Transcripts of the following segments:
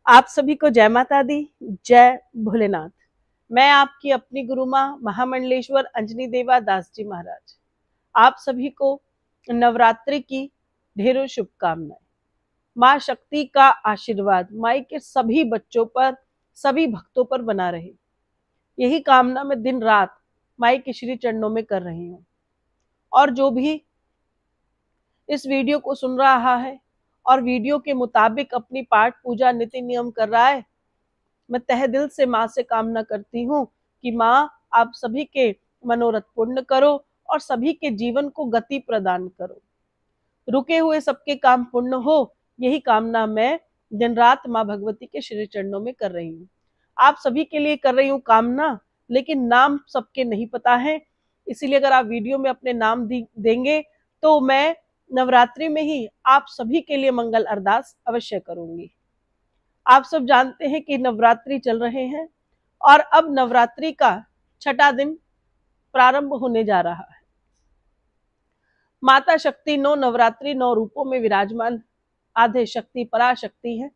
आप सभी को जय माता दी, जय भोलेनाथ। मैं आपकी अपनी गुरु माँ महामंडलेश्वर अंजनी देवा दास जी महाराज। आप सभी को नवरात्रि की ढेरों शुभकामनाएं। माँ शक्ति का आशीर्वाद माई के सभी बच्चों पर, सभी भक्तों पर बना रहे, यही कामना मैं दिन रात माई के श्री चरणों में कर रही हूँ। और जो भी इस वीडियो को सुन रहा है और वीडियो के मुताबिक अपनी पाठ पूजा नीति नियम कर रहा है, मैं तहे दिल से माँ से कामना करती हूँ कि माँ आप सभी के मनोरथ पूर्ण करो और सभी के जीवन को गति प्रदान करो, रुके हुए सबके काम पूर्ण हो, यही कामना मैं दिन रात माँ भगवती के श्री चरणों में कर रही हूँ। आप सभी के लिए कर रही हूँ कामना, लेकिन नाम सबके नहीं पता है, इसीलिए अगर आप वीडियो में अपने नाम देंगे तो मैं नवरात्रि में ही आप सभी के लिए मंगल अरदास अवश्य करूंगी। आप सब जानते हैं कि नवरात्रि चल रहे हैं और अब नवरात्रि का छठा दिन प्रारंभ होने जा रहा है। माता शक्ति 9 नवरात्रि 9 रूपों में विराजमान आधे शक्ति पराशक्ति है।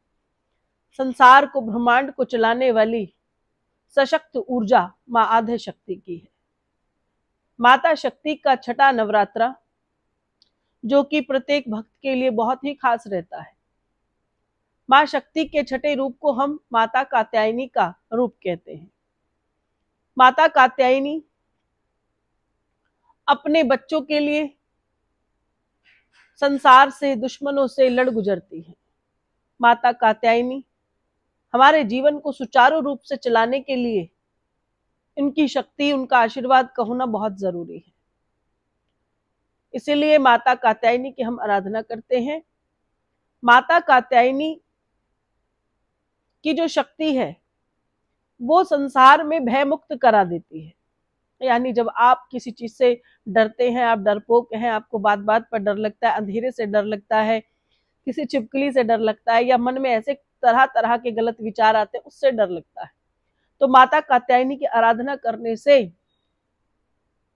संसार को, ब्रह्मांड को चलाने वाली सशक्त ऊर्जा माँ आधे शक्ति की है। माता शक्ति का छठा नवरात्रा जो कि प्रत्येक भक्त के लिए बहुत ही खास रहता है। माँ शक्ति के छठे रूप को हम माता कात्यायनी का रूप कहते हैं। माता कात्यायनी अपने बच्चों के लिए संसार से, दुश्मनों से लड़ गुजरती है। माता कात्यायनी हमारे जीवन को सुचारू रूप से चलाने के लिए इनकी शक्ति, उनका आशीर्वाद का होना बहुत जरूरी है। इसीलिए माता कात्यायनी की हम आराधना करते हैं। माता कात्यायनी की जो शक्ति है वो संसार में भय मुक्त करा देती है। यानी जब आप किसी चीज से डरते हैं, आप डरपोक हैं, आपको बात बात पर डर लगता है, अंधेरे से डर लगता है, किसी छिपकली से डर लगता है, या मन में ऐसे तरह तरह के गलत विचार आते हैं, उससे डर लगता है, तो माता कात्यायनी की आराधना करने से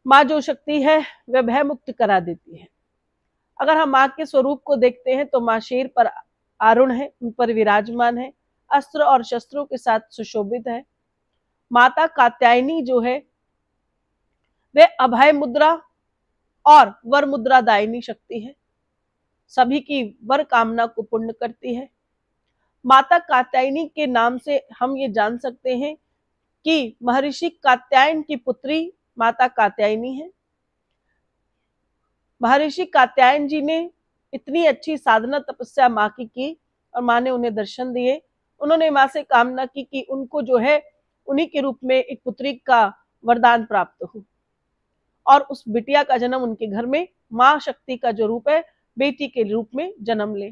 माँ जो शक्ति है वह भय मुक्त करा देती है। अगर हम माँ के स्वरूप को देखते हैं तो माँ शेर पर आरूढ़ है, उन पर विराजमान है, अस्त्र और शस्त्रों के साथ सुशोभित है। माता कात्यायनी जो है वह अभय मुद्रा और वर मुद्रा दायिनी शक्ति है, सभी की वर कामना को पूर्ण करती है। माता कात्यायनी के नाम से हम ये जान सकते हैं कि महर्षि कात्यायन की पुत्री माता कात्यायनी है। महर्षि कात्यायन जी ने इतनी अच्छी साधना तपस्या माँ की और माँ ने उन्हें दर्शन दिए। उन्होंने माँ से कामना की कि उनको जो है उन्हीं के रूप में एक पुत्री का वरदान प्राप्त हो और उस बिटिया का जन्म उनके घर में माँ शक्ति का जो रूप है बेटी के रूप में जन्म ले।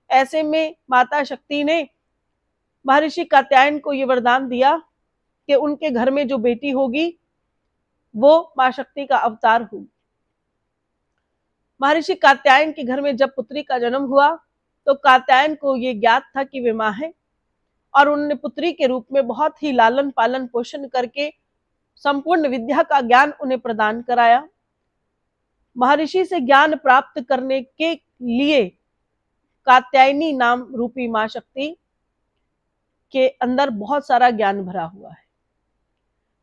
ऐसे में माता शक्ति ने महर्षि कात्यायन को ये वरदान दिया कि उनके घर में जो बेटी होगी वो माँ शक्ति का अवतार होगी। महर्षि कात्यायन के घर में जब पुत्री का जन्म हुआ तो कात्यायन को ये ज्ञात था कि वे माँ है और उन्होंने पुत्री के रूप में बहुत ही लालन पालन पोषण करके संपूर्ण विद्या का ज्ञान उन्हें प्रदान कराया। महर्षि से ज्ञान प्राप्त करने के लिए कात्यायनी नाम रूपी माँ शक्ति के अंदर बहुत सारा ज्ञान भरा हुआ है,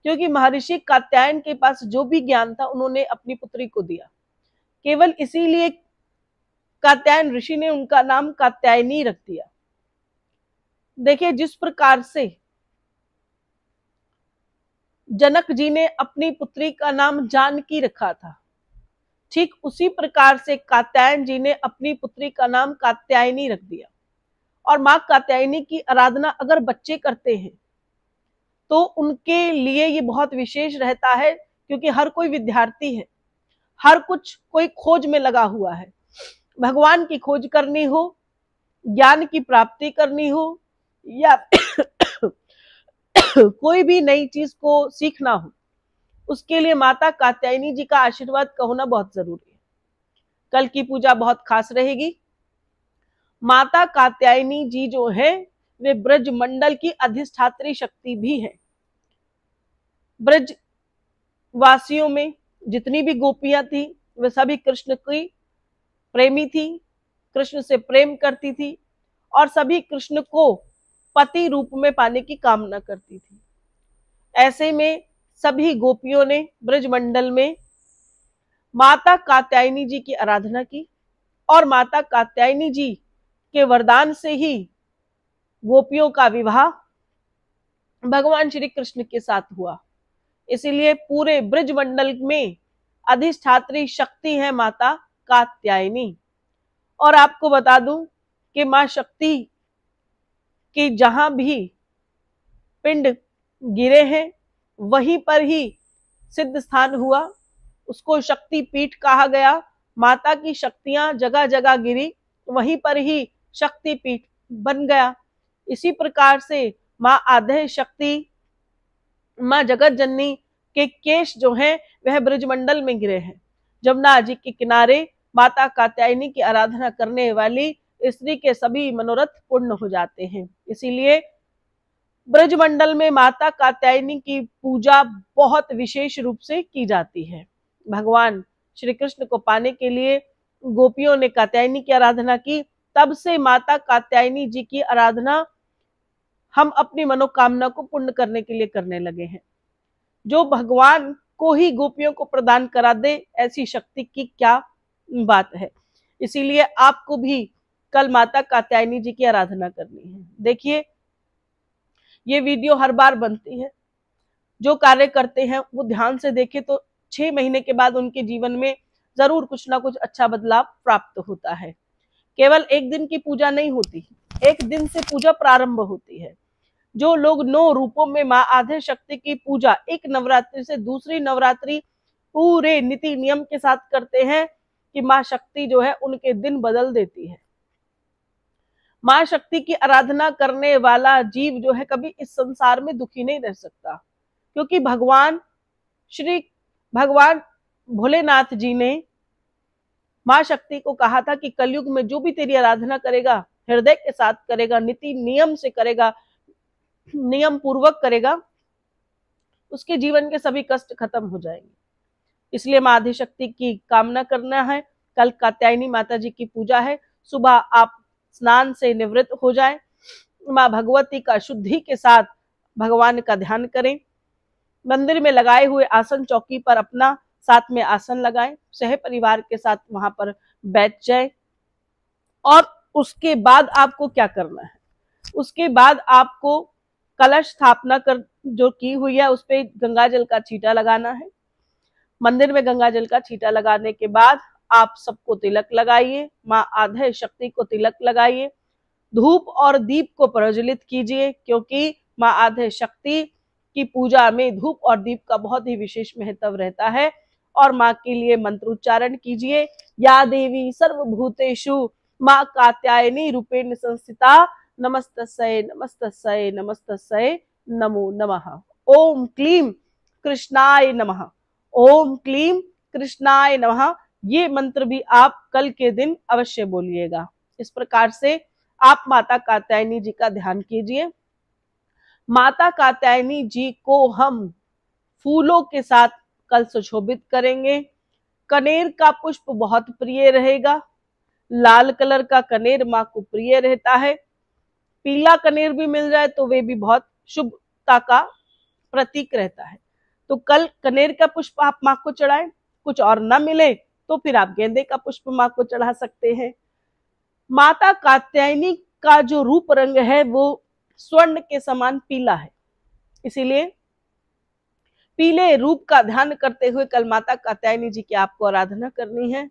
क्योंकि महर्षि कात्यायन के पास जो भी ज्ञान था उन्होंने अपनी पुत्री को दिया। केवल इसीलिए कात्यायन ऋषि ने उनका नाम कात्यायनी रख दिया। देखिए, जिस प्रकार से जनक जी ने अपनी पुत्री का नाम जानकी रखा था, ठीक उसी प्रकार से कात्यायन जी ने अपनी पुत्री का नाम कात्यायनी रख दिया। और माँ कात्यायनी की आराधना अगर बच्चे करते हैं तो उनके लिए ये बहुत विशेष रहता है, क्योंकि हर कोई विद्यार्थी है, हर कुछ कोई खोज में लगा हुआ है। भगवान की खोज करनी हो, ज्ञान की प्राप्ति करनी हो, या कोई भी नई चीज को सीखना हो, उसके लिए माता कात्यायनी जी का आशीर्वाद का होना बहुत जरूरी है। कल की पूजा बहुत खास रहेगी। माता कात्यायनी जी जो है वे ब्रज मंडल की अधिष्ठात्री शक्ति भी है। ब्रज वासियों में जितनी भी गोपियां थी वे सभी कृष्ण की प्रेमी थी, कृष्ण से प्रेम करती थी और सभी कृष्ण को पति रूप में पाने की कामना करती थी। ऐसे में सभी गोपियों ने ब्रजमंडल में माता कात्यायनी जी की आराधना की और माता कात्यायनी जी के वरदान से ही गोपियों का विवाह भगवान श्री कृष्ण के साथ हुआ। इसीलिए पूरे ब्रजमंडल में अधिष्ठात्री शक्ति है माता कात्यायनी। और आपको बता दूं कि मां शक्ति के जहां भी पिंड गिरे हैं वहीं पर ही सिद्ध स्थान हुआ, उसको शक्ति पीठ कहा गया। माता की शक्तियां जगह जगह गिरी, वहीं पर ही शक्ति पीठ बन गया। इसी प्रकार से मां आद्य शक्ति, मां जगत जननी के केश जो हैं वह ब्रजमंडल में गिरे हैं। जमुना जी के किनारे माता कात्यायनी की आराधना करने वाली स्त्री के सभी मनोरथ पूर्ण हो जाते हैं। इसीलिए ब्रजमंडल में माता कात्यायनी की पूजा बहुत विशेष रूप से की जाती है। भगवान श्री कृष्ण को पाने के लिए गोपियों ने कात्यायनी की आराधना की, तब से माता कात्यायनी जी की आराधना हम अपनी मनोकामना को पूर्ण करने के लिए करने लगे हैं। जो भगवान को ही गोपियों को प्रदान करा दे, ऐसी शक्ति की क्या बात है। इसीलिए आपको भी कल माता कात्यायनी जी की आराधना करनी है। देखिए, ये वीडियो हर बार बनती है, जो कार्य करते हैं वो ध्यान से देखें तो 6 महीने के बाद उनके जीवन में जरूर कुछ ना कुछ अच्छा बदलाव प्राप्त होता है। केवल एक दिन की पूजा नहीं होती, एक दिन से पूजा प्रारंभ होती है। जो लोग 9 रूपों में मां आद्य शक्ति की पूजा एक नवरात्रि से दूसरी नवरात्रि पूरे नीति नियम के साथ करते हैं कि मां शक्ति जो है उनके दिन बदल देती है। मां शक्ति की आराधना करने वाला जीव जो है कभी इस संसार में दुखी नहीं रह सकता, क्योंकि भगवान भोलेनाथ जी ने मां शक्ति को कहा था कि कलयुग में जो भी तेरी आराधना करेगा, हृदय के साथ करेगा, नीति नियम से करेगा, नियम पूर्वक करेगा, उसके जीवन के सभी कष्ट खत्म हो जाएंगे। इसलिए मां आदि शक्ति की कामना करना है। कल कात्यायनी माता जी की पूजा है। सुबह आप स्नान से निवृत्त हो जाएं, मां भगवती का शुद्धि के साथ भगवान का ध्यान करें। मंदिर में लगाए हुए आसन चौकी पर अपना साथ में आसन लगाएं, सह परिवार के साथ वहां पर बैठ जाए। और उसके बाद आपको क्या करना है, उसके बाद आपको कलश स्थापना कर जो की हुई है उस पे गंगा जल का छींटा लगाना है। मंदिर में गंगा जल का छींटा लगाने के बाद आप सबको तिलक लगाइए, मां आद्य शक्ति को तिलक लगाइए, धूप और दीप को प्रज्वलित कीजिए, क्योंकि मां आद्य शक्ति की पूजा में धूप और दीप का बहुत ही विशेष महत्व रहता है। और मां के लिए मंत्रोच्चारण कीजिए, या देवी सर्वभूतेषु मां कात्यायनी रूपेण संस्थिता नमस्तस्यै नमस्तस्यै नमस्तस्यै नमो नमः। ओम क्लीम कृष्णाय नमः, ओम क्लीम कृष्णाय नमः। ये मंत्र भी आप कल के दिन अवश्य बोलिएगा। इस प्रकार से आप माता कात्यायनी जी का ध्यान कीजिए। माता कात्यायनी जी को हम फूलों के साथ कल सुशोभित करेंगे। कनेर का पुष्प बहुत प्रिय रहेगा, लाल कलर का कनेर मां को प्रिय रहता है। पीला कनेर भी मिल जाए तो वे भी बहुत शुभता का प्रतीक रहता है। तो कल कनेर का पुष्प आप मां को चढ़ाएं। कुछ और न मिले तो फिर आप गेंदे का पुष्प मां को चढ़ा सकते हैं। माता कात्यायनी का जो रूप रंग है वो स्वर्ण के समान पीला है, इसीलिए पीले रूप का ध्यान करते हुए कल माता कात्यायनी जी की आपको आराधना करनी है।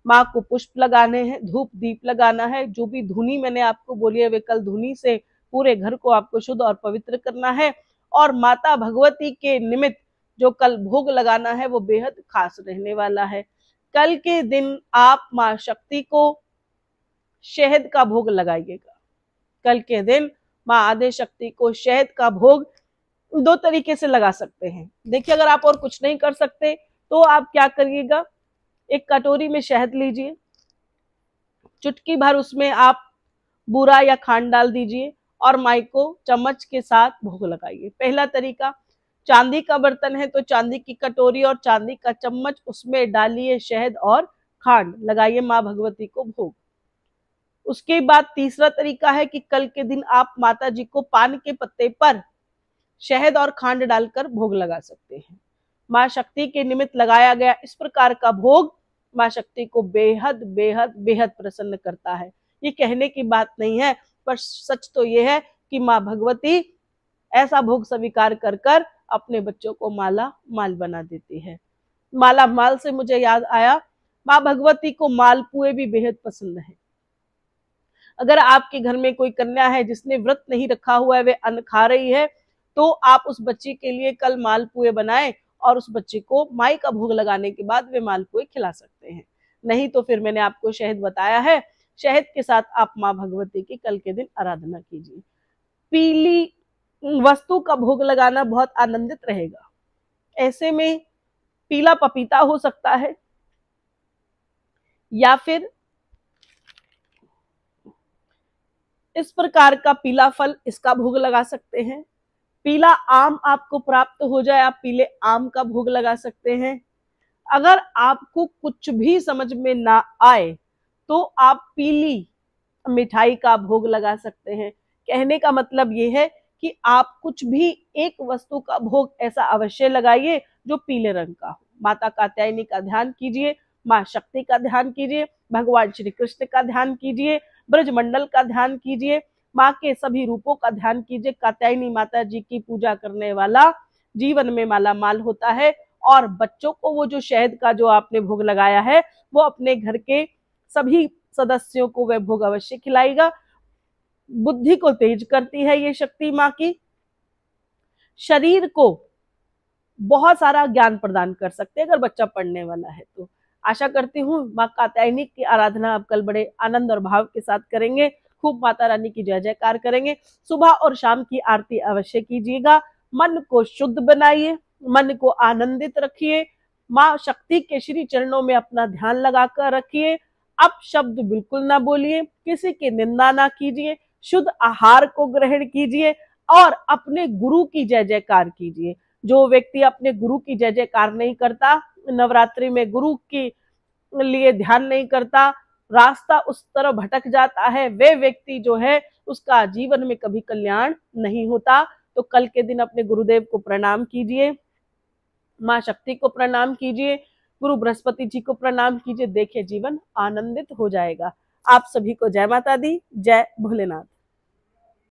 मां को पुष्प लगाने हैं, धूप दीप लगाना है। जो भी धुनी मैंने आपको बोली है वे कल धुनी से पूरे घर को आपको शुद्ध और पवित्र करना है। और माता भगवती के निमित्त जो कल भोग लगाना है वो बेहद खास रहने वाला है। कल के दिन आप मां शक्ति को शहद का भोग लगाइएगा। कल के दिन मां आद्य शक्ति को शहद का भोग 2 तरीके से लगा सकते हैं। देखिए, अगर आप और कुछ नहीं कर सकते तो आप क्या करिएगा, एक कटोरी में शहद लीजिए, चुटकी भर उसमें आप बूरा या खांड डाल दीजिए और माई को चम्मच के साथ भोग लगाइए। पहला तरीका, चांदी का बर्तन है तो चांदी की कटोरी और चांदी का चम्मच, उसमें डालिए शहद और खांड, लगाइए मां भगवती को भोग। उसके बाद तीसरा तरीका है कि कल के दिन आप माता जी को पान के पत्ते पर शहद और खांड डालकर भोग लगा सकते हैं। माँ शक्ति के निमित्त लगाया गया इस प्रकार का भोग माँ शक्ति को बेहद बेहद बेहद प्रसन्न करता है। ये कहने की बात नहीं है, पर सच तो ये है कि माँ भगवती ऐसा भोग स्वीकार कर कर अपने बच्चों को माला माल बना देती है। माला माल से मुझे याद आया, माँ भगवती को मालपुए भी बेहद पसंद है। अगर आपके घर में कोई कन्या है जिसने व्रत नहीं रखा हुआ है, वे अन्न खा रही है, तो आप उस बच्ची के लिए कल मालपुए बनाएं और उस बच्चे को माई का भोग लगाने के बाद वे मालपुए खिला सकते हैं। नहीं तो फिर मैंने आपको शहद बताया है, शहद के साथ आप माँ भगवती की कल के दिन आराधना कीजिए। पीली वस्तु का भोग लगाना बहुत आनंदित रहेगा। ऐसे में पीला पपीता हो सकता है, या फिर इस प्रकार का पीला फल, इसका भोग लगा सकते हैं। पीला आम आपको प्राप्त हो जाए, आप पीले आम का भोग लगा सकते हैं। अगर आपको कुछ भी समझ में ना आए तो आप पीली मिठाई का भोग लगा सकते हैं। कहने का मतलब ये है कि आप कुछ भी एक वस्तु का भोग ऐसा अवश्य लगाइए जो पीले रंग का हो। माता कात्यायनी का ध्यान कीजिए, माँ शक्ति का ध्यान कीजिए, भगवान श्री कृष्ण का ध्यान कीजिए, ब्रजमंडल का ध्यान कीजिए, माँ के सभी रूपों का ध्यान कीजिए। कात्यायनी माता जी की पूजा करने वाला जीवन में माला माल होता है। और बच्चों को वो जो शहद का जो आपने भोग लगाया है, वो अपने घर के सभी सदस्यों को वह भोग अवश्य खिलाएगा। बुद्धि को तेज करती है ये शक्ति माँ की, शरीर को बहुत सारा ज्ञान प्रदान कर सकते हैं अगर बच्चा पढ़ने वाला है तो। आशा करती हूँ माँ कात्यायनी की आराधना आप कल बड़े आनंद और भाव के साथ करेंगे, खूब माता रानी की जय जयकार करेंगे। सुबह और शाम की आरती अवश्य कीजिएगा। मन को शुद्ध बनाइए, मन को आनंदित रखिए, माँ शक्ति के श्री चरणों में अपना ध्यान लगाकर रखिए। अब शब्द बिल्कुल ना बोलिए, किसी की निंदा ना कीजिए, शुद्ध आहार को ग्रहण कीजिए और अपने गुरु की जय जयकार कीजिए। जो व्यक्ति अपने गुरु की जय जयकार नहीं करता, नवरात्रि में गुरु के लिए ध्यान नहीं करता, रास्ता उस तरफ भटक जाता है, वे व्यक्ति जो है उसका जीवन में कभी कल्याण नहीं होता। तो कल के दिन अपने गुरुदेव को प्रणाम कीजिए, माँ शक्ति को प्रणाम कीजिए, गुरु बृहस्पति जी को प्रणाम कीजिए। देखिए जीवन आनंदित हो जाएगा। आप सभी को जय माता दी, जय भोलेनाथ।